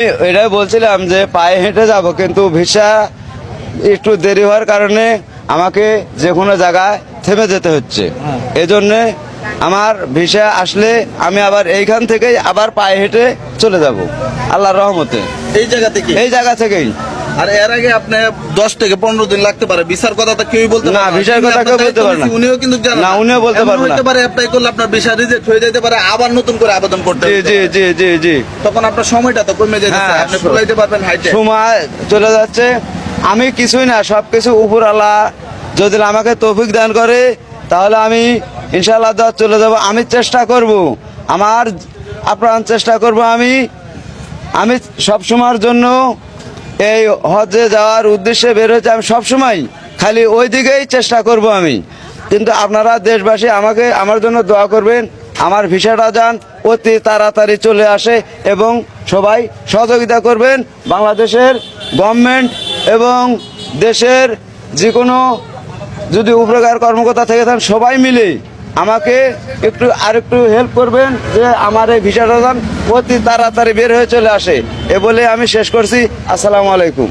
এটাই বলছিলাম যে পায়ে হেঁটে যাব, কিন্তু ভিসা একটু দেরি হওয়ার কারণে আমাকে যে কোনো জায়গায় থেমে যেতে হচ্ছে। এজন্যে আমার ভিসা আসলে আমি আবার এইখান থেকেই আবার পায়ে হেঁটে চলে যাব আল্লাহর রহমতে। এই জায়গা থেকে? এই জায়গা থেকেই। আর এর আগে আপনি 10 থেকে 15 দিন লাগতে পারে। ভিসার কথা তো কেউই বলতে না, পারে ভিসার কথা কেউ বলতে পারে না। উনিও কিন্তু জানেন না, উনিও বলতে পারে না। হতে পারে অ্যাপ্লাই করলে আপনার ভিসা রিজেক্ট হয়ে যেতে পারে, আবার নতুন করে আবেদন করতে জি হবে। জি জি জি জি। তখন আপনার সময়টা তো কমে যাচ্ছে, হ্যাঁ, আপনি ফুলাইতে পারবেন হাইটে। সময় চলে যাচ্ছে। আমি কিছুই না, সবকিছু উপর আল্লাহ যদি আমাকে তৌফিক দান করে তাহলে আমি ইনশাআল্লাহ চলে যাব। আমি চেষ্টা করব, আমার আপ্রাণ চেষ্টা করব। আমি সব সময়ের জন্য এই হজে যাওয়ার উদ্দেশ্যে বের হয়েছে। আমি সবসময় খালি ওই দিকেই চেষ্টা করব আমি। কিন্তু আপনারা দেশবাসী আমার জন্য দোয়া করবেন, আমার ভিসাটা যান অতি তাড়াতাড়ি চলে আসে এবং সবাই সহযোগিতা করবেন। বাংলাদেশের গভর্নমেন্ট এবং দেশের যে কোনো যদি উপকার কর্মকর্তা থেকে থাকেন সবাই মিলে আমাকে আরেকটু হেল্প করবেন যে আমার এই ভিসাটা যান অতি তাড়াতাড়ি বের হয়ে চলে আসে। এ বলে আমি শেষ করছি। আসসালামু আলাইকুম।